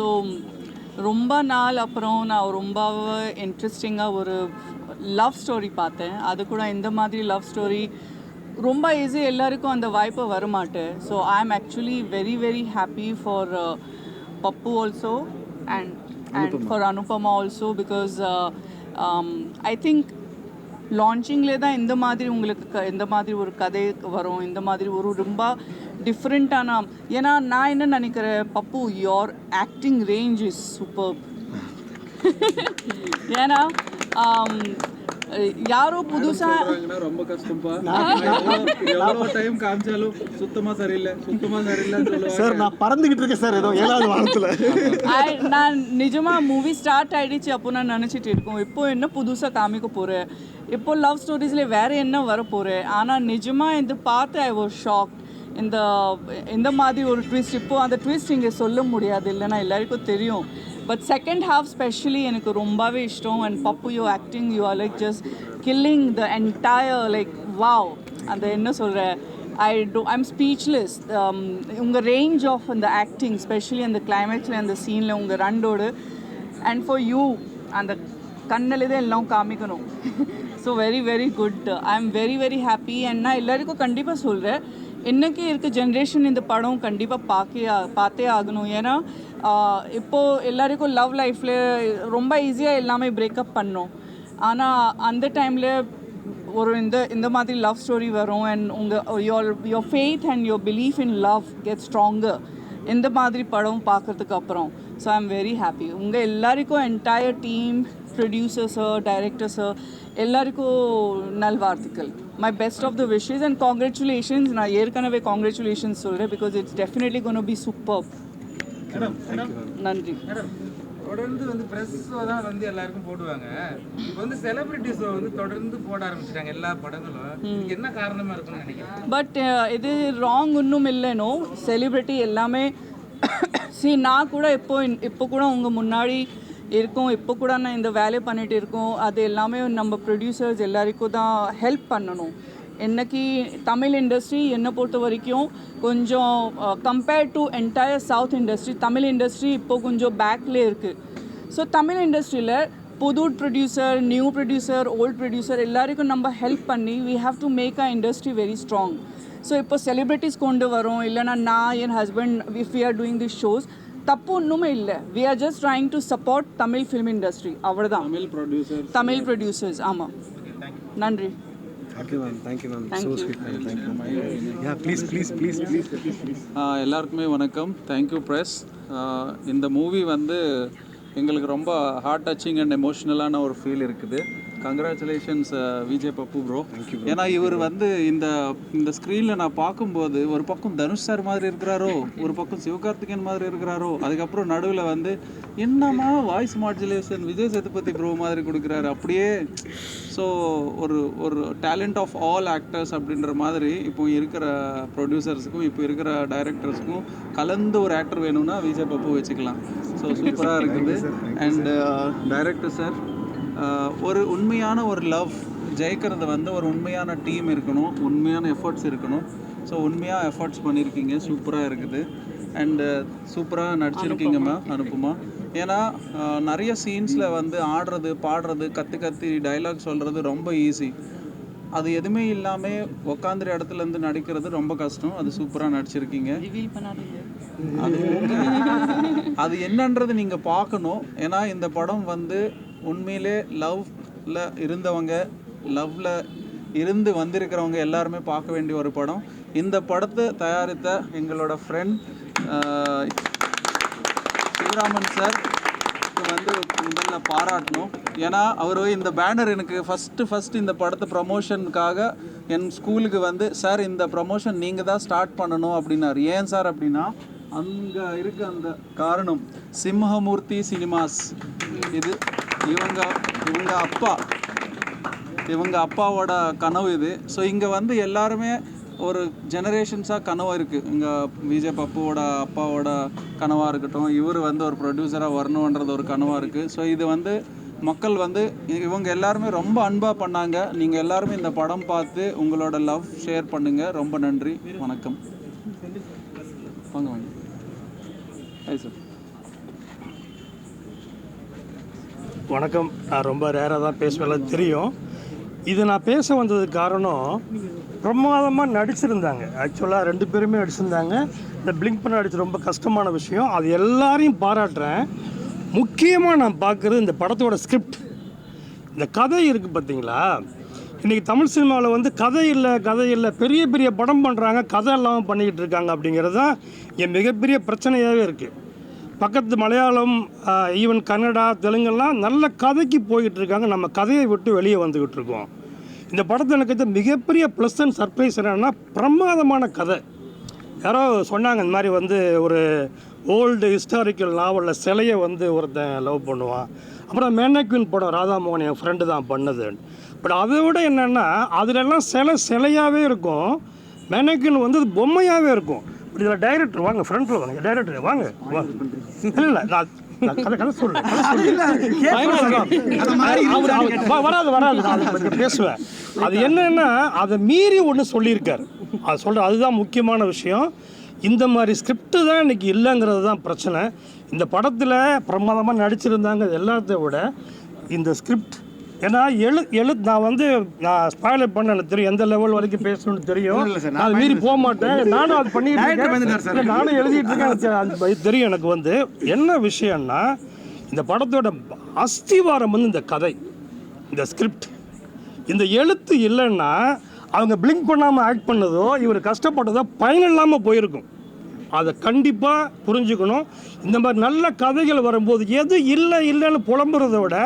So ரொம்ப நாள் அப்புறம் நான் ரொம்ப இன்ட்ரெஸ்டிங்காக ஒரு லவ் ஸ்டோரி பார்த்தேன். அது கூட இந்த மாதிரி லவ் ஸ்டோரி ரொம்ப ஈஸி, எல்லாருக்கும் அந்த வாய்ப்பு வரமாட்டேன். So I am actually very very happy for Pappu also and for Anupama also, because I think லான்ச்சிங்லேயே தான் இந்த மாதிரி உங்களுக்கு இந்த மாதிரி ஒரு கதை வரும், இந்த மாதிரி ஒரு ரொம்ப டிஃப்ரெண்ட்டான. ஏன்னா நான் என்ன நினைக்கிறேன், Pappu your acting range is super. ஏன்னா யாரோ புதுசாக ரொம்ப கஷ்டம்பா. எவ்வளோ டைம் காமிச்சாலும் சுத்தமா சரியில்லை சார். நான் பறந்துகிட்டு இருக்கேன் சார் ஏதோ 7வது வாரத்தில். நான் நிஜமாக மூவி ஸ்டார்ட் ஆகிடுச்சு அப்போ நான் நினச்சிட்டு இருக்கோம், இப்போ என்ன புதுசாக காமிக்க போகிறேன், இப்போ லவ் ஸ்டோரிஸில் வேறு என்ன வர போகிறேன். ஆனால் நிஜமாக இந்த பார்த்து ஐ வாஸ் ஷாக். இந்த மாதிரி ஒரு ட்விஸ்ட், இப்போது அந்த ட்விஸ்ட் இங்கே சொல்ல முடியாது, இல்லைன்னா எல்லாருக்கும் தெரியும். பட் செகண்ட் ஹாஃப் ஸ்பெஷலி எனக்கு ரொம்பவே இஷ்டம். And Pappu you acting, you are like just killing the entire like wow. அந்த என்ன சொல்கிறேன், ஐம் ஸ்பீச்லெஸ். உங்கள் ரேஞ்ச் ஆஃப் அந்த ஆக்டிங், ஸ்பெஷலி அந்த கிளைமேக்ஸில் அந்த சீனில் உங்கள் ரெண்டோடு, அண்ட் ஃபார் யூ அந்த கண்ணில் தான் எல்லாம் காமிக்கணும். So very very good. I am very very happy. And நான் எல்லாருக்கும் கண்டிப்பாக சொல்கிறேன், இன்றைக்கி இருக்க ஜென்ரேஷன் இந்த படம் கண்டிப்பாக பார்த்தே ஆகணும். ஏன்னா இப்போது எல்லாருக்கும் லவ் லைஃப்பில் ரொம்ப ஈஸியாக எல்லாமே பிரேக்கப் பண்ணோம். ஆனால் அந்த டைமில் ஒரு இந்த மாதிரி லவ் ஸ்டோரி வரும். And your faith and your belief in love get stronger இந்த மாதிரி படம் பார்க்குறதுக்கு அப்புறம். So I am very happy. உங்கள் எல்லாருக்கும் என்டையர் டீம், ப்ரொடியூசர்ஸு, டைரக்டர்ஸு எல்லாருக்கும் நல்வாழ்த்துக்கள். My best of the wishes and congratulations. நான் ஏற்கனவே காங்க்ராச்சுலேஷன்ஸ் சொல்கிறேன், because it's definitely gonna be super. நன்றி. தொடர்ந்து பிரஸ் ஷோ தான் எல்லாருக்கும் போடுவாங்க. இப்போ செலிபிரிட்டிஸ் தொடர்ந்து போட ஆரம்பிச்சிட்டாங்க எல்லா படங்களும். என்ன காரணமா இருக்கும்னு நினைக்கிறேன். பட் இது ராங் ஒன்றும் இல்லைனோ. செலிபிரிட்டி எல்லாமே நான் கூட இப்போ கூட உங்கள் முன்னாடி இருக்கோம், இப்போ கூட நான் இந்த வேலையை பண்ணிகிட்டு இருக்கோம். அது எல்லாமே நம்ம ப்ரொடியூசர்ஸ் எல்லாருக்கும் தான் ஹெல்ப் பண்ணணும். இன்றைக்கி தமிழ் இண்டஸ்ட்ரி என்னை பொறுத்த வரைக்கும் கொஞ்சம் compared to entire south industry, Tamil industry இப்போது கொஞ்சம் பேக்லேயே இருக்குது. ஸோ தமிழ் இண்டஸ்ட்ரியில் புது producer, new producer, old producer எல்லாருக்கும் நம்ம ஹெல்ப் பண்ணி we have to make a industry very strong. So இப்போ செலிப்ரிட்டிஸ் கொண்டு வரோம், இல்லைனா நான் என் husband if we are doing this shows தப்பு ஒன்றுமே இல்லை. We are just trying to support Tamil film industry, அவ்வளோதான். தமிழ் ப்ரொடியூசர்ஸ். ஆமாம், நன்றி. எல்லாருக்குமே வணக்கம். Thank you press. இந்த மூவி எங்களுக்கு ரொம்ப ஹார்ட் டச்சிங் அண்ட் எமோஷ்னலான ஒரு ஃபீல் இருக்குது. கங்க்ராச்சுலேஷன்ஸ் விஜய் பப்பு ப்ரோ. ஏன்னா இவர் இந்த ஸ்க்ரீனில் நான் பார்க்கும்போது ஒரு பக்கம் தனுஷ் சார் மாதிரி இருக்கிறாரோ, ஒரு பக்கம் சிவகார்த்திகேயன் மாதிரி இருக்கிறாரோ, அதுக்கப்புறம் நடுவில் என்னம்மா voice modulation Vijay Sethupathi bro மாதிரி கொடுக்குறாரு அப்படியே. ஸோ ஒரு டேலண்ட் ஆஃப் ஆல் ஆக்டர்ஸ் அப்படின்ற மாதிரி இப்போ இருக்கிற ப்ரொடியூசர்ஸுக்கும் இப்போ இருக்கிற டைரக்டர்ஸுக்கும் கலந்து ஒரு ஆக்டர் வேணும்னா விஜய் பப்பு வச்சுக்கலாம். ஸோ சூப்பராக இருக்குது. அண்ட் டைரக்டர் சார், ஒரு உண்மையான ஒரு லவ் ஜெயிக்கிறது ஒரு உண்மையான டீம் இருக்கணும், உண்மையான எஃபர்ட்ஸ் இருக்கணும். ஸோ உண்மையாக எஃபர்ட்ஸ் பண்ணியிருக்கீங்க, சூப்பராக இருக்குது. அண்டு சூப்பராக நடிச்சிருக்கீங்கம்மா அனுப்புமா. ஏன்னா நிறைய சீன்ஸில் ஆடுறது, பாடுறது, கத்தி டைலாக் சொல்கிறது ரொம்ப ஈஸி. அது எதுவுமே இல்லாமல் உக்காந்துற இடத்துலேருந்து நடிக்கிறது ரொம்ப கஷ்டம். அது சூப்பராக நடிச்சிருக்கீங்க. அது என்னன்றது நீங்கள் பார்க்கணும். ஏன்னா இந்த படம் உண்மையிலே லவ்வில் இருந்தவங்க, லவ்வில் இருந்து வந்திருக்கிறவங்க எல்லாருமே பார்க்க வேண்டிய ஒரு படம். இந்த படத்தை தயாரித்த எங்களோட ஃப்ரெண்ட் சிவராமன் சார் முதல்ல பாராட்டணும். ஏன்னா அவர் இந்த பேனர் எனக்கு ஃபஸ்ட்டு இந்த படத்தை ப்ரமோஷனுக்காக என் ஸ்கூலுக்கு சார் இந்த ப்ரமோஷன் நீங்கள் தான் ஸ்டார்ட் பண்ணணும் அப்படின்னாரு. ஏன் சார் அப்படின்னா அங்கே இருக்க அந்த காரணம் சிம்மமூர்த்தி சினிமாஸ். இது இவங்க அப்பாவோட கனவு இது. ஸோ இங்கே எல்லாருமே ஒரு ஜெனரேஷன்ஸாக கனவாக இருக்குது. இங்கே விஜய் பப்புவோட அப்பாவோட கனவாக இருக்கட்டும், இவர் ஒரு ப்ரொடியூசராக வரணுன்றது ஒரு கனவாக இருக்குது. ஸோ இது மக்கள் இவங்க எல்லாருமே ரொம்ப அன்பாக பண்ணாங்க. நீங்கள் எல்லாருமே இந்த படம் பார்த்து உங்களோட லவ் ஷேர் பண்ணுங்கள். ரொம்ப நன்றி, வணக்கம். வாங்க ஹாய் சார். வணக்கம். நான் ரொம்ப ரேராக தான் பேசுவேன், தெரியும். இது நான் பேச வந்ததுக்கு காரணம், பிரமாதமாக நடிச்சிருந்தாங்க. ஆக்சுவலாக 2 பேருமே நடிச்சிருந்தாங்க. இந்த பிளிங்க் பண்ண நடிச்சு ரொம்ப கஷ்டமான விஷயம். அது எல்லாரையும் பாராட்டுறேன். முக்கியமாக நான் பார்க்குறது இந்த படத்தோட ஸ்கிரிப்ட், இந்த கதை இருக்குது பார்த்தீங்களா. இன்றைக்கி தமிழ் சினிமாவில் வந்து கதை இல்லை பெரிய பெரிய படம் பண்ணுறாங்க, கதை இல்லாமல் பண்ணிக்கிட்டு இருக்காங்க. அப்படிங்கிறது தான் என் மிகப்பெரிய பிரச்சனையாகவே இருக்குது. பக்கத்து மலையாளம், ஈவன் கன்னடா, தெலுங்கெல்லாம் நல்ல கதைக்கு போய்கிட்டு இருக்காங்க. நம்ம கதையை விட்டு வெளியே வந்துக்கிட்டு இருக்கோம். இந்த படத்தில் எனக்கு மிகப்பெரிய ப்ளஸ் அண்ட் சர்ப்ரைஸ் என்னென்னா, பிரமாதமான கதை. யாரோ சொன்னாங்க இந்த மாதிரி வந்து ஒரு ஓல்டு ஹிஸ்டாரிக்கல் நாவலில் சிலையை வந்து ஒருத்தன் லவ் பண்ணுவான். அப்புறம் மேனக்வின் படம் ராதாமோகன் என் ஃப்ரெண்டு தான் பண்ணது. பட் அதை விட என்னென்னா, அதிலெல்லாம் சிலையாகவே இருக்கும், மேனக்வின் வந்து பொம்மையாகவே இருக்கும். இப்படி இதில் டைரக்டர் வாங்க, ஃப்ரண்ட்டில் வாங்க, டைரக்டர் வாங்க. இல்லை நான் கதை சொல்கிறேன், வராது நான் பேசுவேன். அது என்னன்னா, அதை மீறி ஒன்று சொல்லியிருக்காரு. அது சொல்கிற அதுதான் முக்கியமான விஷயம். இந்த மாதிரி ஸ்கிரிப்டு தான் இன்றைக்கி இல்லைங்கிறது தான் பிரச்சனை. இந்த படத்தில் பிரமாதமாக நடிச்சிருந்தாங்க. எல்லாத்தையும் விட இந்த ஸ்கிரிப்ட், ஏன்னா நான் வந்து நான் ஸ்பாயிலர் பண்ண எனக்கு தெரியும், எந்த லெவல் வரைக்கும் பேசணும்னு தெரியும். நான் அது மீறி போக மாட்டேன். நானும் அது பண்ணிட்டு இருக்கேன், நானும் எழுதிட்டு இருக்கேன், அது தெரியும் எனக்கு. வந்து என்ன விஷயம்னா, இந்த படத்தோட அஸ்திவாரம் வந்து இந்த கதை, இந்த ஸ்கிரிப்ட். இந்த எழுத்து இல்லைன்னா அவங்க பிளிங்க் பண்ணாமல் ஆக்ட் பண்ணதோ, இவர் கஷ்டப்பட்டதோ பயன் இல்லாமல் போயிருக்கும். அதை கண்டிப்பாக புரிஞ்சுக்கணும். இந்த மாதிரி நல்ல கதைகள் வரும்போது எது இல்லைன்னு புலம்புறதை விட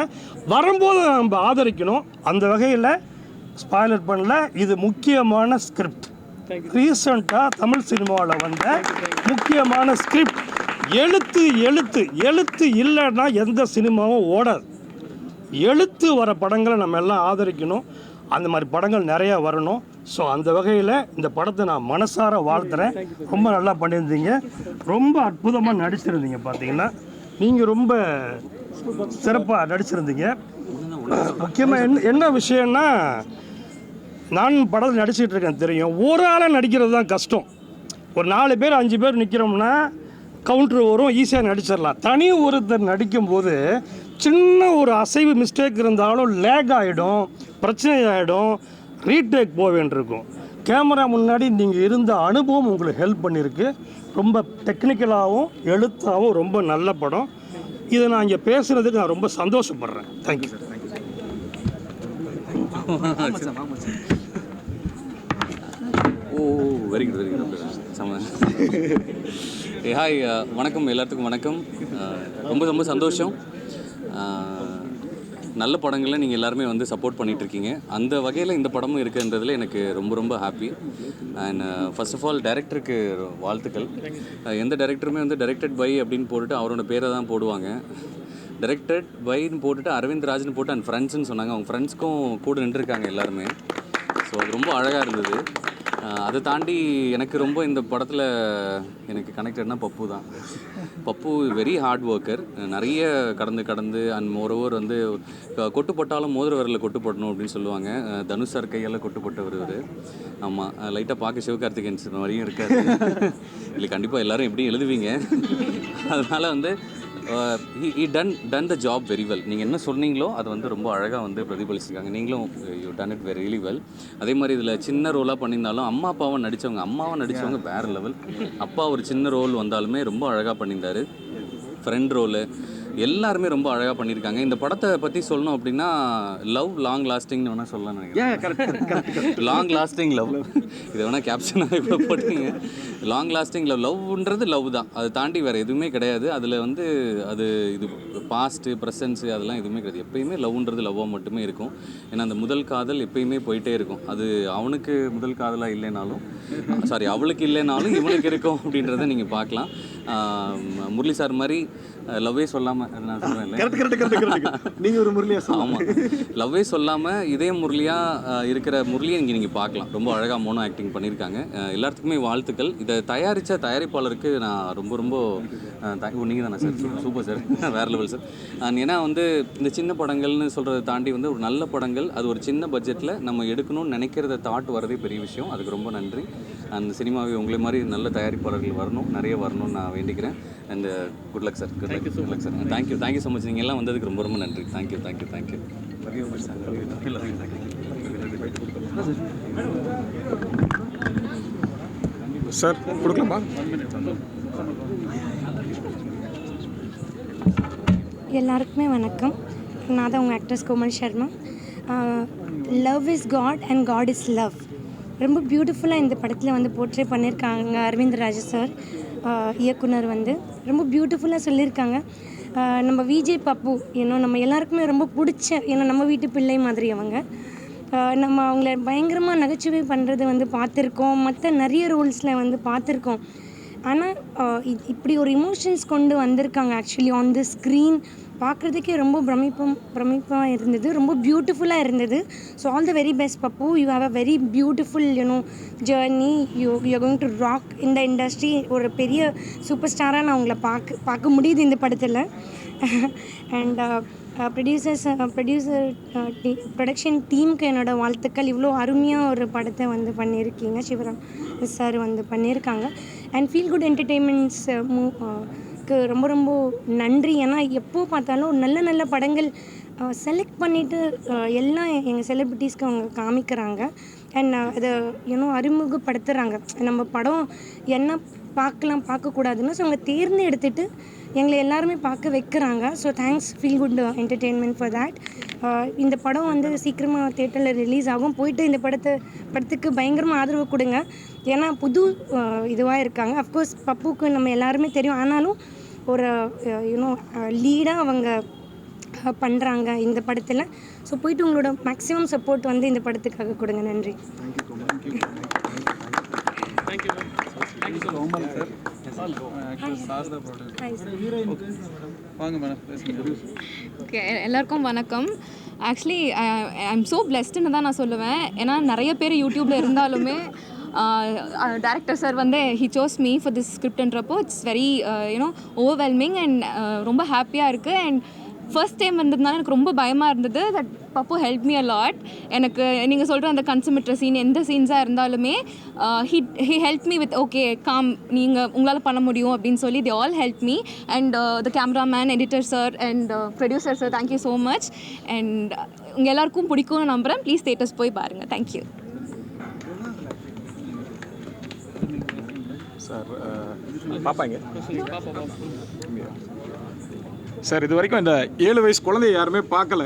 வரும்போது நம்ம ஆதரிக்கணும். அந்த வகையில் ஸ்பாய்லர் பண்ணல, இது முக்கியமான ஸ்கிரிப்ட். ரீசண்டாக தமிழ் சினிமாவில் வந்த முக்கியமான ஸ்கிரிப்ட். எழுத்து இல்லைன்னா எந்த சினிமாவும் ஓடாது. எழுத்து வர படங்களை நம்ம எல்லாம் ஆதரிக்கணும். அந்த மாதிரி படங்கள் நிறையா வரணும். ஸோ அந்த வகையில் இந்த படத்தை நான் மனசார வாழ்த்துறேன். ரொம்ப நல்லா பண்ணியிருந்தீங்க, ரொம்ப அற்புதமாக நடிச்சிருந்தீங்க. பார்த்தீங்கன்னா நீங்கள் ரொம்ப சிறப்பாக நடிச்சிருந்தீங்க. முக்கியமாக என்ன விஷயம்னா, நான் படத்தில் நடிச்சிட்டு இருக்கேன் தெரியும். ஒரு ஆளாக நடிக்கிறது தான் கஷ்டம். ஒரு 4 பேர் 5 பேர் நிற்கிறோம்னா கவுண்ட்ரு வரும், ஈஸியாக நடிச்சிடலாம். தனி ஒருத்தர் நடிக்கும்போது சின்ன ஒரு அசைவு மிஸ்டேக் இருந்தாலும் லேக் ஆகிடும், பிரச்சனை ஆகிடும், ரீடேக் போக வேண்டியிருக்கும். கேமரா முன்னாடி நீங்கள் இருந்த அனுபவம் உங்களுக்கு ஹெல்ப் பண்ணியிருக்கு. ரொம்ப டெக்னிக்கலாகவும் எழுத்தாகவும் ரொம்ப நல்ல படம். இதை நான் இங்கே பேசுகிறதுக்கு நான் ரொம்ப சந்தோஷப்படுறேன். Thank you sir. Very good hi, வணக்கம் எல்லாத்துக்கும் வணக்கம். ரொம்ப சந்தோஷம். நல்ல படங்களை நீங்கள் எல்லாருமே வந்து சப்போர்ட் பண்ணிகிட்ருக்கீங்க. அந்த வகையில் இந்த படமும் இருக்குன்றதுல எனக்கு ரொம்ப happy. And first of all டைரக்டருக்கு வாழ்த்துக்கள். எந்த டைரக்டருமே வந்து டைரக்டட் பை அப்படின்னு போட்டுட்டு அவரோட பேரை தான் போடுவாங்க. டைரக்டட் பைன்னு போட்டுட்டு அரவிந்த் ராஜ்னு போட்டு அண்ட் ஃப்ரெண்ட்ஸ்ன்னு சொன்னாங்க. அவங்க ஃப்ரெண்ட்ஸ்க்கும் கூட நின்றுருக்காங்க எல்லாருமே. ஸோ அது ரொம்ப அழகாக இருந்தது. அதை தாண்டி எனக்கு ரொம்ப இந்த படத்தில் எனக்கு கனெக்டட்னா பப்பு தான். பப்பு வெரி ஹார்ட் ஒர்க்கர். நிறைய கடந்து அண்ட் மோரோவர் வந்து கொட்டு போட்டாலும் மோதிர வரல கொட்டு போடணும் அப்படின்னு சொல்லுவாங்க. தனுஷ் சார் கையால் கொட்டு போட்டவர் இவர். ஆமாம், லைட்டாக பார்க்க சிவகார்த்திகேயன் மாதிரியும் இருக்காது. இல்லை, கண்டிப்பாக எல்லோரும் எப்படியும் எழுதுவீங்க. அதனால் வந்து he done the job very well. நீங்கள் என்ன சொன்னீங்களோ அது வந்து ரொம்ப அழகாக வந்து பிரதிபலிச்சிருக்காங்க. நீங்களும் you done it very really well. அதே மாதிரி இதில் சின்ன ரோலாக பண்ணியிருந்தாலும் அம்மாவை நடித்தவங்க வேறு லெவல். அப்பா ஒரு சின்ன ரோல் வந்தாலுமே ரொம்ப அழகாக பண்ணியிருந்தார். ஃப்ரெண்ட் ரோலு எல்லாருமே ரொம்ப அழகாக பண்ணியிருக்காங்க. இந்த படத்தை பற்றி சொல்லணும் அப்படின்னா, லவ் லாங் லாஸ்டிங்னு வேணால் சொல்லலாம் நினைக்கிறேன். லாங் லாஸ்டிங் லவ், இதை வேணால் கேப்ஷனாக இப்போ போட்டீங்க. லாங் லாஸ்டிங் லவ்ன்றது லவ் தான், அதை தாண்டி வேறு எதுவுமே கிடையாது. அதில் வந்து இது பாஸ்ட்டு ப்ரெசன்ஸு அதெல்லாம் எதுவுமே கிடையாது. எப்பயுமே லவ்ன்றது லவ்வாக மட்டுமே இருக்கும். ஏன்னா அந்த முதல் காதல் எப்பயுமே போயிட்டே இருக்கும். அது அவனுக்கு முதல் காதலாக இல்லைனாலும், அவளுக்கு இல்லைனாலும் இவனுக்கு இருக்கும் அப்படின்றத நீங்கள் பார்க்கலாம். முரளி சார் மாதிரி லவ்வே சொல்லாமல் நான் சொல்கிறேன், நீங்கள் ஒரு முரளியாக சொல்லுங்கள். ஆமாம், லவ்வே சொல்லாமல் இதே முரளியாக இருக்கிற முரளியை இங்கே நீங்கள் பார்க்கலாம். ரொம்ப அழகாக மோனோ ஆக்டிங் பண்ணியிருக்காங்க. எல்லாத்துக்குமே வாழ்த்துக்கள். இதை தயாரித்த தயாரிப்பாளருக்கு நான் ரொம்ப நீங்கள் தானே சார்? சூப்பர் சார், வேறு லெவல் சார். ஏன்னா வந்து இந்த சின்ன படங்கள்னு சொல்கிறத தாண்டி வந்து ஒரு நல்ல படங்கள், அது ஒரு சின்ன பட்ஜெட்டில் நம்ம எடுக்கணும்னு நினைக்கிறத தாட் வரதே பெரிய விஷயம். அதுக்கு ரொம்ப நன்றி. அந்த சினிமாவை உங்களை மாதிரி நல்ல தயாரிப்பாளர்கள் வரணும், நிறைய வரணும்னு நான் வேண்டிக்கிறேன். And good luck sir. Good luck sir. Thank you so much. நீங்கள் எல்லாம் வந்ததுக்கு ரொம்ப ரொம்ப நன்றி. தேங்க்யூ. சார் கொடுக்கலாமா? எல்லாருக்குமே வணக்கம். நான் தான் உங்கள் actress Komal Sharma. Love is God and God is love ரொம்ப பியூட்டிஃபுல்லாக இந்த படத்தில் வந்து போர்ட்ரே பண்ணியிருக்காங்க. அரவிந்த் ராஜா சார் இயக்குனர் வந்து ரொம்ப பியூட்டிஃபுல்லாக சொல்லியிருக்காங்க. நம்ம விஜய் பப்பு நம்ம எல்லாருக்குமே ரொம்ப பிடிச்ச, நம்ம வீட்டு பிள்ளை மாதிரி அவங்க. நம்ம அவங்கள பயங்கரமாக நகைச்சுவை பண்ணுறது வந்து பார்த்துருக்கோம், மற்ற நிறைய ரோல்ஸில் வந்து பார்த்துருக்கோம். ஆனால் இப்படி ஒரு இமோஷன்ஸ் கொண்டு வந்திருக்காங்க ஆக்சுவலி ஆன் தி ஸ்க்ரீன். பார்க்குறதுக்கே ரொம்ப பிரமிப்பாக இருந்தது, ரொம்ப பியூட்டிஃபுல்லாக இருந்தது. So all the very best Pappu. You have a very beautiful journey. You going to rock இந்த இண்டஸ்ட்ரி. ஒரு பெரிய சூப்பர் ஸ்டாராக நான் உங்களை பார்க்க முடியுது இந்த படத்தில். அண்ட் ப்ரொடக்ஷன் டீமுக்கு என்னோடய வாழ்த்துக்கள். இவ்வளோ அருமையாக ஒரு படத்தை வந்து பண்ணியிருக்கீங்க. சிவராம் சார் வந்து பண்ணியிருக்காங்க. அண்ட் ஃபீல் குட் என்டர்டெயின்மெண்ட்ஸ் ரொம்ப ரொம்ப நன்றி. ஏன்னா எப்போ பார்த்தாலும் நல்ல படங்கள் செலக்ட் பண்ணிவிட்டு எல்லாம் எங்கள் செலிப்ரிட்டிஸ்க்கு அவங்க காமிக்கிறாங்க. அண்ட் அதை அறிமுகப்படுத்துகிறாங்க. நம்ம படம் என்ன பார்க்கக்கூடாதுன்னு ஸோ அவங்க தேர்ந்தெடுத்துட்டு எங்களை எல்லாருமே பார்க்க வைக்கிறாங்க. So thanks feel good entertainment for that. இந்த படம் வந்து சீக்கிரமாக தியேட்டரில் ரிலீஸ் ஆகும். போயிட்டு இந்த படத்துக்கு பயங்கரமாக ஆதரவு கொடுங்க. ஏன்னா புது இதுவாக இருக்காங்க. அஃப்கோர்ஸ் பப்புக்கு நம்ம எல்லாருமே தெரியும், ஆனாலும் ஒரு லீடாக அவங்க பண்ணுறாங்க இந்த படத்தில். ஸோ போயிட்டு உங்களோட மேக்ஸிமம் சப்போர்ட் வந்து இந்த படத்துக்காக கொடுங்க. நன்றி. ஓகே, எல்லாருக்கும் வணக்கம். ஆக்சுவலி ஐ எம் ஸோ பிளெஸ்டுன்னு தான் நான் சொல்லுவேன். ஏன்னா நிறைய பேர் யூடியூப்பில் இருந்தாலுமே டேரக்டர் சார் வந்து he chose me for this ஸ்கிரிப்ட்ன்றப்போ இட்ஸ் வெரி ஓவர்வெல்மிங் அண்ட் ரொம்ப ஹாப்பியாக இருக்குது. அண்ட் ஃபர்ஸ்ட் டைம் வந்ததுனால எனக்கு ரொம்ப பயமாக இருந்தது. That Pappu help me a lot. எனக்கு நீங்கள் சொல்கிற அந்த கன்சமிட்ற சீன் எந்த சீன்ஸாக இருந்தாலுமே he help me with okay calm, உங்களால் பண்ண முடியும் அப்படின்னு சொல்லி they all help me. And the cameraman, editor sir and producer sir, thank you so much. And உங்கள் எல்லாருக்கும் பிடிக்கும்னு நம்புகிறேன். ப்ளீஸ் தேட்டர்ஸ் போய் பாருங்கள். Thank you sir. பாப்பாங்க சார். இது வரைக்கும் இந்த 7 வயசு குழந்தைய யாருமே பார்க்கல.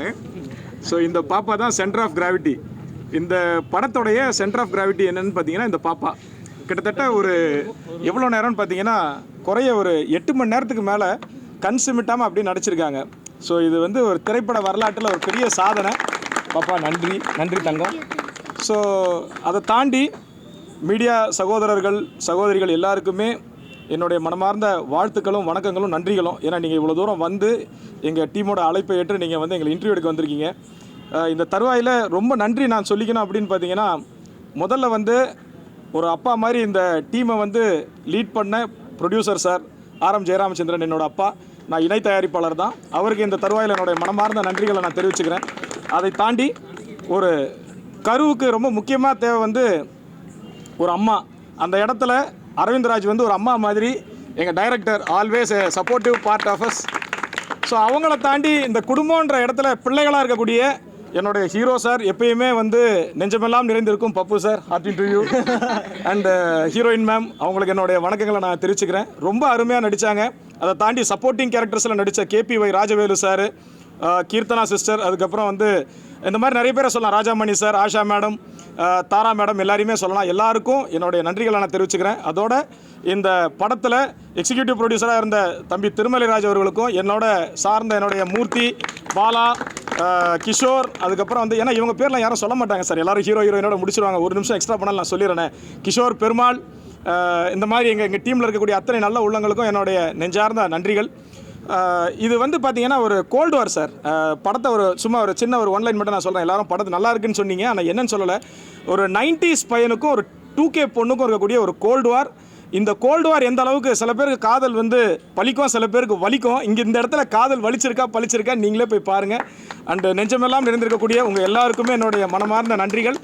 ஸோ இந்த பாப்பா தான் சென்டர் ஆஃப் கிராவிட்டி. இந்த படத்தோடைய சென்டர் ஆஃப் கிராவிட்டி என்னன்னு பார்த்தீங்கன்னா இந்த பாப்பா கிட்டத்தட்ட ஒரு எவ்வளோ நேரம்னு பார்த்தீங்கன்னா குறைய ஒரு 8 மணி நேரத்துக்கு மேலே கண் சிமிட்டாமல் அப்படியே நடிச்சிருக்காங்க. ஸோ இது வந்து ஒரு திரைப்பட வரலாற்றில் ஒரு பெரிய சாதனை. பாப்பா நன்றி தங்கம். ஸோ அதை தாண்டி மீடியா சகோதரிகள் எல்லாருக்குமே என்னுடைய மனமார்ந்த வாழ்த்துக்களும் வணக்கங்களும் நன்றிகளும். ஏன்னா நீங்கள் இவ்வளோ தூரம் வந்து எங்கள் டீமோட அழைப்பை ஏற்று நீங்கள் வந்து எங்களை இன்டர்வியூ எடுக்க வந்திருக்கீங்க. இந்த தருவாயில் ரொம்ப நன்றி நான் சொல்லிக்கணும் அப்படின்னு பார்த்தீங்கன்னா, முதல்ல வந்து ஒரு அப்பா மாதிரி இந்த டீமை வந்து லீட் பண்ண ப்ரொடியூசர் சார் ஆர்.எம். ஜெயராமச்சந்திரன் என்னோடய அப்பா. நான் இணை தயாரிப்பாளர் தான். அவருக்கு இந்த தருவாயில் என்னுடைய மனமார்ந்த நன்றிகளை நான் தெரிவிச்சுக்கிறேன். அதை தாண்டி ஒரு கருவுக்கு ரொம்ப முக்கியமாக தேவை வந்து ஒரு அம்மா. அந்த இடத்துல அரவிந்த்ராஜ் வந்து ஒரு அம்மா மாதிரி. எங்கள் director always a supportive part of us. So அவங்கள தாண்டி இந்த குடும்பன்ற இடத்துல பிள்ளைகளாக இருக்கக்கூடிய என்னுடைய ஹீரோ சார் எப்பயுமே வந்து நெஞ்சமெல்லாம் நிறைந்திருக்கும் Pappu sir. Heart to you. And heroine ma'am, அவங்களுக்கு என்னுடைய வணக்கங்களை நான் தெரிவிச்சுக்கிறேன். ரொம்ப அருமையாக நடித்தாங்க. அதை தாண்டி சப்போர்ட்டிங் கேரக்டர்ஸில் நடித்த KPY Rajavelu sir, Keerthana sister, அதுக்கப்புறம் வந்து இந்த மாதிரி நிறைய பேரை சொல்லலாம். ராஜாமணி சார், ஆஷா மேடம், தாரா மேடம், எல்லாரையுமே சொல்லலாம். எல்லாருக்கும் என்னுடைய நன்றிகளை நான் தெரிவிச்சுக்கிறேன். அதோட இந்த படத்தில் எக்ஸிக்யூட்டிவ் ப்ரொடியூசராக இருந்த தம்பி திருமலைராஜ் அவர்களுக்கும், என்னுடைய மூர்த்தி, பாலா, கிஷோர், அதுக்கப்புறம் வந்து ஏன்னா இவங்க பேர்லாம் யாரும் சொல்ல மாட்டாங்க சார். எல்லோரும் ஹீரோயினோட முடிச்சிருவாங்க. ஒரு நிமிஷம் எக்ஸ்ட்ரா பண்ணால் நான் சொல்லிடுறேன். கிஷோர், பெருமாள், இந்த மாதிரி எங்கள் டீமில் இருக்கக்கூடிய அத்தனை நல்ல உள்ளங்களுக்கும் என்னுடைய நெஞ்சார்ந்த நன்றிகள். இது வந்து பார்த்தீங்கன்னா ஒரு கோல்டு வார் சார். படத்தை சும்மா ஒரு சின்ன ஒரு ஒன்லைன் மட்டும் நான் சொல்கிறேன். எல்லாரும் படத்தை நல்லா இருக்குன்னு சொன்னீங்க, ஆனால் என்னன்னு சொல்லலை. ஒரு 90s பையனுக்கும் ஒரு 2K பொண்ணுக்கும் இருக்கக்கூடிய ஒரு கோல்டு வார். இந்த கோல்டு வார் எந்த அளவுக்கு சில பேருக்கு காதல் வந்து பலிக்கும், சில பேருக்கு வலிக்கும். இங்கே இந்த இடத்துல காதல் வலிச்சிருக்கா பலிச்சிருக்கா நீங்களே போய் பாருங்கள். அண்டு நெஞ்சமெல்லாம் நிறைந்திருக்கக்கூடிய உங்கள் எல்லாருக்குமே என்னுடைய மனமார்ந்த நன்றிகள்.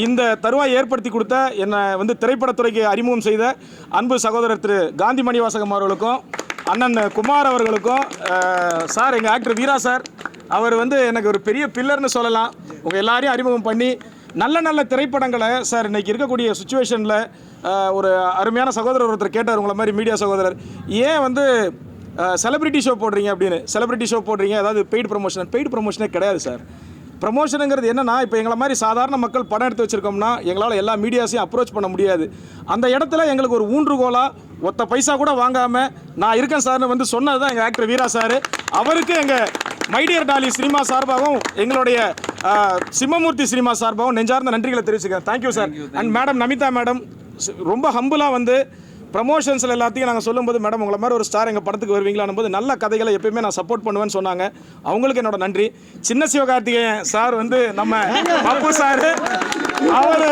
இந்த தருவாய் ஏற்படுத்தி கொடுத்த என்னை வந்து திரைப்படத்துறைக்கு அறிமுகம் செய்த அன்பு சகோதரர் திரு காந்தி மணிவாசகம் அவர்களுக்கும், அண்ணன் குமார் அவர்களுக்கும், சார் எங்கள் ஆக்டர் வீரா சார், அவர் வந்து எனக்கு ஒரு பெரிய பில்லர்னு சொல்லலாம். உங்கள் எல்லாரையும் அறிமுகம் பண்ணி நல்ல நல்ல திரைப்படங்களை சார் இன்றைக்கி இருக்கக்கூடிய சுச்சுவேஷனில் ஒரு அருமையான சகோதரர் ஒருத்தர் கேட்டார், உங்களை மாதிரி மீடியா சகோதரர், ஏன் வந்து செலிபிரிட்டி ஷோ போடுறீங்க அப்படின்னு. செலிபிரிட்டி ஷோ போடுறீங்க, அதாவது பெய்டு ப்ரொமோஷனே கிடையாது சார். ப்ரமோஷனுங்கிறது என்னென்னா, இப்போ எங்களை மாதிரி சாதாரண மக்கள் படம் எடுத்து வச்சுருக்கோம்னா எங்களால் எல்லா மீடியாஸையும் அப்ரோச் பண்ண முடியாது. அந்த இடத்துல எங்களுக்கு ஒரு ஊன்றுகோலாக ஒத்த பைசா கூட வாங்காமல் நான் இருக்கேன் சார்னு வந்து சொன்னது தான் எங்கள் ஆக்டர் வீரா சார். அவருக்கு எங்கள் மைடியர் டாலி சினிமா சார்பாகவும் எங்களுடைய சிம்மமூர்த்தி சினிமா சார்பாகவும் நெஞ்சார்ந்த நன்றிகளை தெரிவிச்சுக்கிறேன். Thank you sir. And madam Namita madam ரொம்ப ஹம்புளாக வந்து ப்ரமோஷன்ஸில் எல்லாத்தையும் நாங்கள் சொல்லும்போது, மேடம் உங்களை மாதிரி ஒரு ஸ்டார் எங்கள் படத்துக்கு வருவீங்களான்னு போது நல்ல கதைகளை எப்பயுமே நான் சப்போர்ட் பண்ணுவேன்னு சொன்னாங்க. அவங்களுக்கு என்னோட நன்றி. சின்ன சிவகார்த்திகேயன் சார் வந்து நம்ம பப்பு சார், அவர்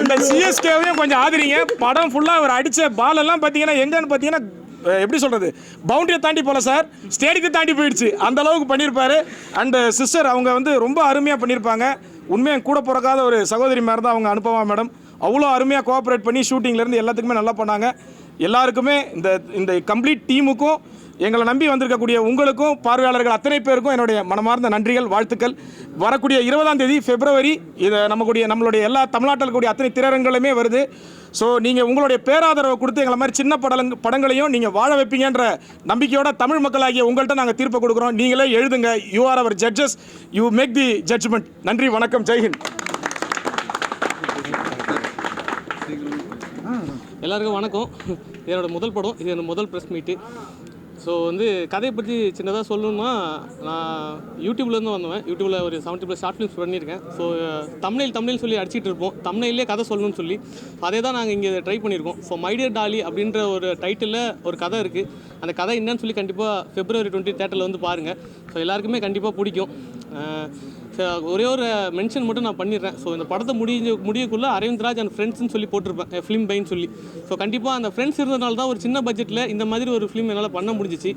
இந்த சிஎஸ்கேவையும் கொஞ்சம் ஆதரிங்க. படம் ஃபுல்லாக அவர் அடித்த பாலெல்லாம் பார்த்தீங்கன்னா எங்கன்னு பார்த்தீங்கன்னா எப்படி சொல்கிறது, பவுண்டரியை தாண்டி போல சார், ஸ்டேடியத்தை தாண்டி போயிடுச்சு, அந்த அளவுக்கு பண்ணியிருப்பாரு. அண்டு சிஸ்டர் அவங்க வந்து ரொம்ப அருமையாக பண்ணியிருப்பாங்க. உண்மையாக கூட பிறக்காத ஒரு சகோதரி மாதிரி தான் அவங்க அனுப்பவா மேடம். அவ்வளோ அருமையாக கோஆப்ரேட் பண்ணி ஷூட்டிங்லேருந்து எல்லாத்துக்குமே நல்லா பண்ணாங்க. எல்லாருக்குமே இந்த கம்ப்ளீட் டீமுக்கும் எங்களை நம்பி வந்திருக்கக்கூடிய உங்களுக்கும் பார்வையாளர்கள் அத்தனை பேருக்கும் என்னுடைய மனமார்ந்த நன்றிகள், வாழ்த்துக்கள். வரக்கூடிய 20ஆம் தேதி பிப்ரவரி இதை நம்மளுடைய எல்லா தமிழ்நாட்டில் இருக்கக்கூடிய அத்தனை திரையரங்குகளுமே வருது. ஸோ நீங்கள் உங்களுடைய பேராதரவை கொடுத்து எங்களை மாதிரி சின்ன படங்களையும் நீங்கள் வாழ வைப்பீங்கன்ற நம்பிக்கையோட தமிழ் மக்களாகிய உங்கள்கிட்ட நாங்கள் தீர்ப்பு கொடுக்குறோம். நீங்களே எழுதுங்க. You are our judges, you make the judgment. நன்றி, வணக்கம், ஜெய்ஹிந்த். எல்லாருக்கும் வணக்கம். என்னோட முதல் படம், இது என்னோட முதல் ப்ரெஸ் மீட்டு. ஸோ வந்து கதையை பற்றி சின்னதாக சொல்லணும்னா, நான் யூடியூப்லேருந்து வந்தேன். யூடியூப்பில் ஒரு 70+ ஷார்ட் ஃபிலிம்ஸ் பண்ணியிருக்கேன். ஸோ தமிழ்னு சொல்லி அடிச்சிட்டு இருப்போம், தமிழ்லேயே கதை சொல்லணும்னு சொல்லி. அதே தான் நாங்கள் இங்கே ட்ரை பண்ணியிருக்கோம். ஸோ மைடியர் டாலி அப்படின்ற ஒரு டைட்டிலில் ஒரு கதை இருக்குது. அந்த கதை என்னன்னு சொல்லி கண்டிப்பாக February 20 தேட்டரில் வந்து பாருங்கள். ஸோ எல்லாருக்குமே கண்டிப்பாக பிடிக்கும். ஒரே ஒரு மென்ஷன் மட்டும் நான் பண்ணிடுறேன். ஸோ இந்த படத்தை முடியக்குள்ளே அரவிந்த் ராஜ் அண்ட் ஃப்ரெண்ட்ஸ்னு சொல்லி போட்டிருப்பேன், ஃபிலிம் பைன்னு சொல்லி. ஸோ கண்டிப்பாக அந்த ஃப்ரெண்ட்ஸ் இருந்ததுனால தான் ஒரு சின்ன பட்ஜெட்டில் இந்த மாதிரி ஒரு ஃபிலிம் என்னால் பண்ண முடிஞ்சிச்சு.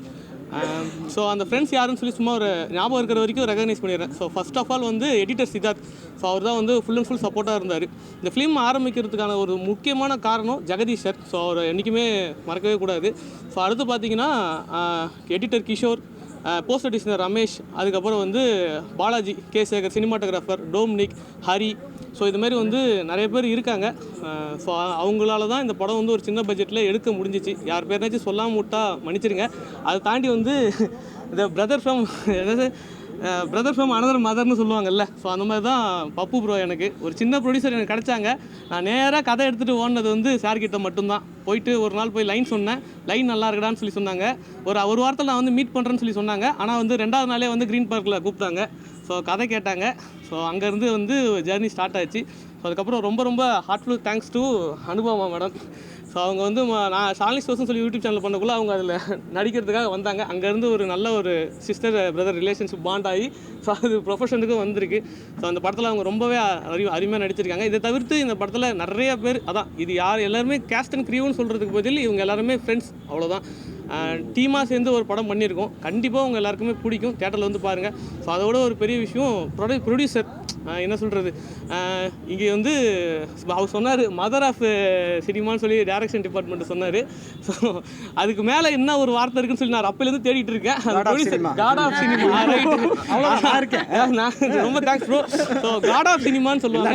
ஸோ அந்த ஃப்ரெண்ட்ஸ் யாருன்னு சொல்லி சும்மா ஒரு ஞாபகம் இருக்கிற வரைக்கும் ரெகனைஸ் பண்ணிடுறேன். ஸோ ஃபர்ஸ்ட் ஆஃப் ஆல் வந்து எடிட்டர் சித்தார்த். ஸோ அவர் தான் வந்து ஃபுல் அண்ட் ஃபுல் சப்போர்ட்டாக இருந்தார். இந்த ஃபிலிம் ஆரம்பிக்கிறதுக்கான ஒரு முக்கியமான காரணம் ஜெகதீஷ் சார். ஸோ அவரை என்றைக்குமே மறக்கவே கூடாது. ஸோ அடுத்து பார்த்தீங்கன்னா editor Kishore, poster designer Ramesh, அதுக்கப்புறம் வந்து Balaji, K Sekar, cinematographer Dominic, Hari. So இதுமாரி வந்து நிறைய பேர் இருக்காங்க. ஸோ அவங்களால தான் இந்த படம் வந்து ஒரு சின்ன பட்ஜெட்டில் எடுக்க முடிஞ்சிச்சு. யார் பேர்னாச்சும் சொல்லாமல் விட்டா மன்னிச்சிருங்க. அதை தாண்டி வந்து இந்த பிரதர் ஃப்ரம் அனதர் மதர்னு சொல்லுவாங்கல்ல. ஸோ அந்த மாதிரி தான் பப்பு ப்ரோ எனக்கு ஒரு சின்ன ப்ரொடியூசர் எனக்கு கிடச்சாங்க. நான் நேராக கதை எடுத்துகிட்டு ஓடினது வந்து சார்கிட்ட மட்டும்தான். போயிட்டு ஒரு நாள் போய் லைன் சொன்னேன், லைன் நல்லா இருக்கடான்னு சொல்லி சொன்னாங்க. ஒரு வாரத்தில் நான் வந்து மீட் பண்ணுறேன்னு சொல்லி சொன்னாங்க. ஆனால் வந்து 2வது நாளே வந்து க்ரீன் பார்க்கில் கூப்பிட்டாங்க. ஸோ கதை கேட்டாங்க. ஸோ அங்கேருந்து வந்து ஜேர்னி ஸ்டார்ட் ஆச்சு. ஸோ அதுக்கப்புறம் ரொம்ப heartful thanks to Anupama madam. So அவங்க வந்து நான் ஷாலினி ஸ்டோர்ஸ்னு சொல்லி யூடியூப் சேனல் பண்ணக்குள்ள அவங்க அதில் நடிக்கிறதுக்காக வந்தாங்க. அங்கேருந்து ஒரு நல்ல ஒரு சிஸ்டர் பிரதர் ரிலேஷன்ஷிப் பாண்ட் ஆகி ஸோ அது ப்ரொஃபஷனுக்கும் வந்திருக்கு. ஸோ அந்த படத்தில் அவங்க ரொம்பவே அருமையாக நடிச்சிருக்காங்க. இதை தவிர்த்து இந்த படத்தில் நிறைய பேர், அதான் இது யார் எல்லாருமே கேஸ்ட் அண்ட் க்ரீவ்னு சொல்கிறதுக்கு பதில் இவங்க எல்லாருமே ஃப்ரெண்ட்ஸ், அவ்வளோதான். டீமாக சேர்ந்து ஒரு படம் பண்ணியிருக்கோம். கண்டிப்பாக உங்கள் எல்லாருக்குமே பிடிக்கும். தேட்டரில் வந்து பாருங்கள். ஸோ அதோட ஒரு பெரிய விஷயம் ப்ரொடியூசர் என்ன சொல்கிறது, இங்கே வந்து அவர் சொன்னார் மதர் ஆஃப் சினிமான்னு சொல்லி டைரக்ஷன் டிபார்ட்மெண்ட் சொன்னார். ஸோ அதுக்கு மேலே என்ன ஒரு வார்த்தை இருக்குன்னு சொல்லி நான் அப்போலேருந்து தேடிட்டு இருக்கேன். God of cinema, right. நான் ரொம்ப thanks bro. So god of சினிமான்னு சொல்லுவாங்க.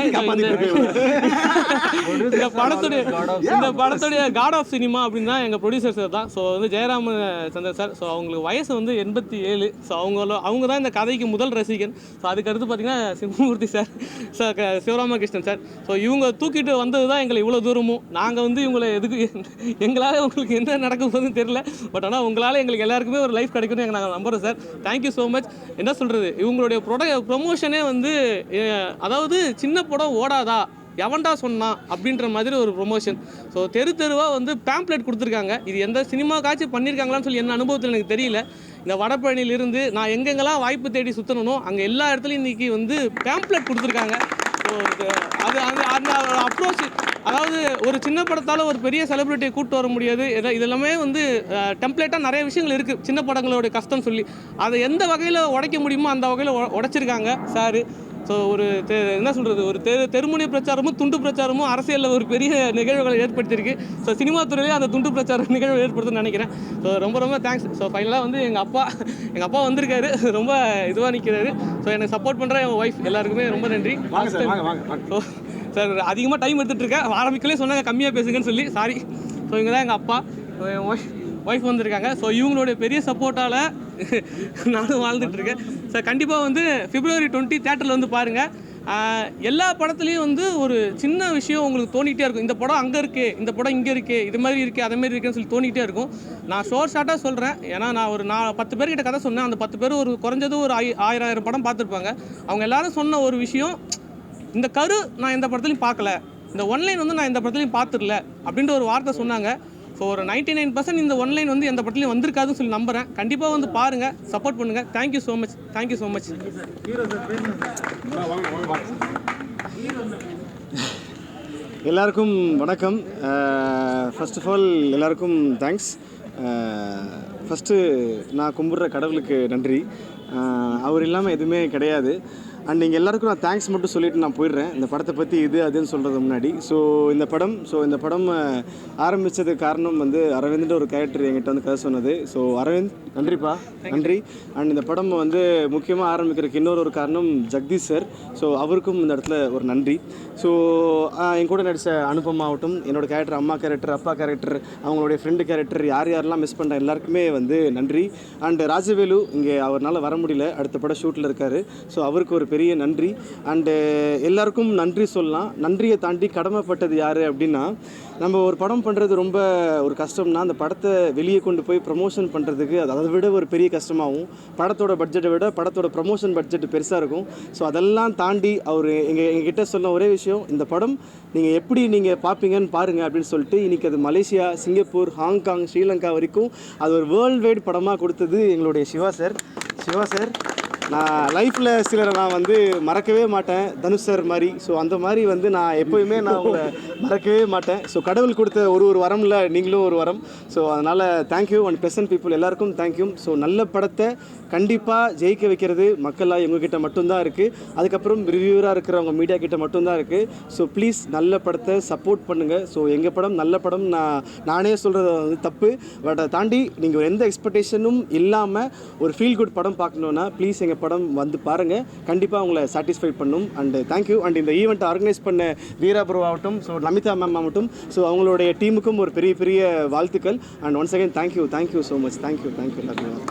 இந்த படத்துடைய காட் ஆஃப் சினிமா அப்படின்னு தான் எங்கள் ப்ரொடியூசர் சார் தான். ஸோ வந்து ஜெயராம சந்தர் சார். ஸோ அவங்களுக்கு வயசு வந்து 87. ஸோ அவங்க தான் இந்த கதைக்கு முதல் ரசிகன். ஸோ அதுக்கடுத்து பார்த்தீங்கன்னா சிம்மமூர்த்தி சார், சிவராமகிருஷ்ணன் சார். ஸோ இவங்க தூக்கிட்டு வந்தது தான் எங்களை இவ்வளோ தூரமும். நாங்கள் வந்து இவங்களை எங்களால் உங்களுக்கு என்ன நடக்க போகுதுன்னு தெரியல. பட் ஆனால் உங்களால் எங்களுக்கு எல்லாருக்குமே ஒரு லைஃப் கிடைக்கும்னு நாங்கள் நம்புகிறோம் சார். Thank you so much. என்ன சொல்கிறது, இவங்களுடைய ப்ரொமோஷனே வந்து அதாவது சின்ன படம் ஓடாதா எவன்டா சொன்னான் அப்படின்ற மாதிரி ஒரு ப்ரொமோஷன். ஸோ தெருவாக வந்து பேம்ப்ளெட் கொடுத்துருக்காங்க. இது எந்த சினிமா காட்சி பண்ணியிருக்காங்களான்னு சொல்லி என்ன அனுபவத்தில் எனக்கு தெரியல. இந்த வடபழனியிலிருந்து நான் எங்கெங்கெல்லாம் வாய்ப்பு தேடி சுற்றணுமோ அங்கே எல்லா இடத்துலையும் இன்றைக்கி வந்து பேம்ப்ளெட் கொடுத்துருக்காங்க. ஸோ அது அந்த அப்ரோச் அதாவது ஒரு சின்ன படத்தால் ஒரு பெரிய செலிபிரிட்டியை கூப்பிட்டு வர முடியாது. இதெல்லாமே வந்து டெம்ப்ளேட்டாக நிறைய விஷயங்கள் இருக்குது சின்ன படங்களோட கஷ்டம் சொல்லி, அதை எந்த வகையில் உடைக்க முடியுமோ அந்த வகையில் உடைச்சிருக்காங்க சார். ஸோ ஒரு என்ன சொல்கிறது, ஒரு தெருமுனை பிரச்சாரமும் துண்டு பிரச்சாரமும் அரசியலில் ஒரு பெரிய நிகழ்வுகளை ஏற்படுத்தியிருக்கு. ஸோ சினிமா துறையிலே அந்த துண்டு பிரச்சார நிகழ்வு ஏற்படுத்துன்னு நினைக்கிறேன். ஸோ ரொம்ப தேங்க்ஸ். ஸோ ஃபைனலாக வந்து எங்கள் அப்பா வந்திருக்காரு, ரொம்ப இதுவாக நிற்கிறாரு. ஸோ எனக்கு சப்போர்ட் பண்ணுற என் ஒய்ஃப் எல்லாருக்குமே ரொம்ப நன்றி. ஸோ சார் அதிகமாக டைம் எடுத்துகிட்ருக்கேன், ஆரம்பிக்கலே சொன்னாங்க கம்மியாக பேசுங்கன்னு சொல்லி, சாரி. ஸோ இங்கே தான் எங்கள் அப்பா, என் ஒய்ஃப் வந்திருக்காங்க. ஸோ இவங்களுடைய பெரிய சப்போர்ட்டால் நானும் வாழ்ந்துட்டுருக்கேன். சார் கண்டிப்பாக வந்து February 20 தேட்டரில் வந்து பாருங்கள். எல்லா படத்துலேயும் வந்து ஒரு சின்ன விஷயம் உங்களுக்கு தோணிகிட்டே இருக்கும். இந்த படம் அங்கே இருக்குது, இந்த படம் இங்கே இருக்குது, இது மாதிரி இருக்குது, அது மாதிரி இருக்குன்னு சொல்லி தோணிகிட்டே இருக்கும். நான் ஷார்ட்டாக சொல்கிறேன், ஏன்னா நான் 10 பேர்கிட்ட கதை சொன்னேன். அந்த 10 பேர் ஒரு குறைஞ்சது ஒரு 1000 படம் பார்த்துருப்பாங்க. அவங்க எல்லாரும் சொன்ன ஒரு விஷயம், இந்த கரு நான் எந்த படத்துலையும் பார்க்கல, இந்த ஒன்லைன் வந்து நான் எந்த படத்துலையும் பார்த்துடல அப்படின்ற ஒரு வார்த்தை சொன்னாங்க. ஸோ ஒரு 99% இந்த ஒன்லைன் வந்து எந்த படத்துலையும் வந்திருக்காதுன்னு சொல்லி நம்புகிறேன். கண்டிப்பாக வந்து பாருங்கள், சப்போர்ட் பண்ணுங்கள். Thank you so much. எல்லாருக்கும் வணக்கம். ஃபர்ஸ்ட் ஆஃப் ஆல் எல்லாருக்கும் தேங்க்ஸ். ஃபஸ்ட்டு நான் கும்பிட்ற கடவுளுக்கு நன்றி. அவர் இல்லாமல் எதுவுமே கிடையாது. அண்ட் நீங்கள் எல்லாருக்கும் நான் தேங்க்ஸ் மட்டும் சொல்லிவிட்டு நான் போயிடுறேன், இந்த படத்தை பற்றி இது அதுன்னு சொல்கிறது முன்னாடி. ஸோ இந்த படம் ஆரம்பித்ததுக்கு காரணம் வந்து அரவிந்த்ன்ற ஒரு கேரக்டர் என்கிட்ட வந்து கதை சொன்னது. ஸோ அரவிந்த் நன்றிப்பா, நன்றி. அண்ட் இந்த படம் வந்து முக்கியமாக ஆரம்பிக்கிறதுக்கு இன்னொரு காரணம் ஜெகதீஷ் சார். ஸோ அவருக்கும் இந்த இடத்துல ஒரு நன்றி. ஸோ என் கூட நடித்த அனுபமா ஆகட்டும், என்னோடய கேரக்டர், அம்மா கேரக்டர், அப்பா கேரக்டர், அவங்களுடைய ஃப்ரெண்டு கேரக்டர், யாரெல்லாம் மிஸ் பண்ணுறேன் எல்லாருக்குமே வந்து நன்றி. அண்ட் ராஜவேலு இங்கே அவரால் வர முடியல, அடுத்த படம் ஷூட்டில் இருக்கார். ஸோ அவருக்கு ஒரு பெரிய நன்றி. அண்டு எல்லாருக்கும் நன்றி சொல்லலாம். நன்றியை தாண்டி கடமைப்பட்டது யார் அப்படின்னா, நம்ம ஒரு படம் பண்ணுறது ரொம்ப ஒரு கஷ்டம்னா, அந்த படத்தை வெளியே கொண்டு போய் ப்ரமோஷன் பண்ணுறதுக்கு அதை விட ஒரு பெரிய கஷ்டமாகும். படத்தோட பட்ஜெட்டை விட படத்தோட ப்ரமோஷன் பட்ஜெட் பெருசாக இருக்கும். ஸோ அதெல்லாம் தாண்டி அவர் எங்ககிட்ட சொன்ன ஒரே விஷயம், இந்த படம் நீங்கள் எப்படி நீங்கள் பார்ப்பீங்கன்னு பாருங்கள் அப்படின்னு சொல்லிட்டு, இன்றைக்கி அது மலேசியா, சிங்கப்பூர், ஹாங்காங், ஸ்ரீலங்கா வரைக்கும் அது ஒரு வேர்ல்டு வைட் படமாக கொடுத்தது எங்களுடைய சிவா சார். நான் லைஃப்பில் சிலரை நான் வந்து மறக்கவே மாட்டேன், தனுஷ் சார் மாதிரி. ஸோ அந்த மாதிரி வந்து நான் எப்போயுமே நான் உங்களை மறக்கவே மாட்டேன். ஸோ கடவுள் கொடுத்த ஒரு வரமில் நீங்களும் ஒரு வரம். ஸோ அதனால் தேங்க்யூ. அண்ட் ப்ரெசன்ட் பீப்புள் எல்லாருக்கும் தேங்க்யூ. ஸோ நல்ல படத்தை கண்டிப்பாக ஜெயிக்க வைக்கிறது மக்களாக எங்ககிட்ட மட்டும்தான் இருக்குது. அதுக்கப்புறம் ரிவ்யூவராக இருக்கிறவங்க மீடியா கிட்ட மட்டும்தான் இருக்குது. ஸோ ப்ளீஸ் நல்ல படத்தை சப்போர்ட் பண்ணுங்கள். ஸோ எங்கள் படம் நல்ல படம், நானே சொல்கிறது வந்து தப்பு, பட் அதை தாண்டி நீங்கள் எந்த எக்ஸ்பெக்டேஷனும் இல்லாமல் ஒரு ஃபீல் குட் படம் பார்க்கணுன்னா ப்ளீஸ் எங்கள் படம் வந்து பாருங்கள், கண்டிப்பாக உங்களை சாட்டிஸ்ஃபை பண்ணும். And thank you. அண்ட் இந்த ஈவெண்ட்டை ஆர்கனைஸ் பண்ண வீரா ப்ரோ ஆகட்டும், ஸோ நமிதா மேம் ஆகட்டும், ஸோ அவங்களுடைய டீமுக்கும் ஒரு பெரிய வாழ்த்துக்கள். And once again thank you so much. Thank you எல்லாருக்கும்.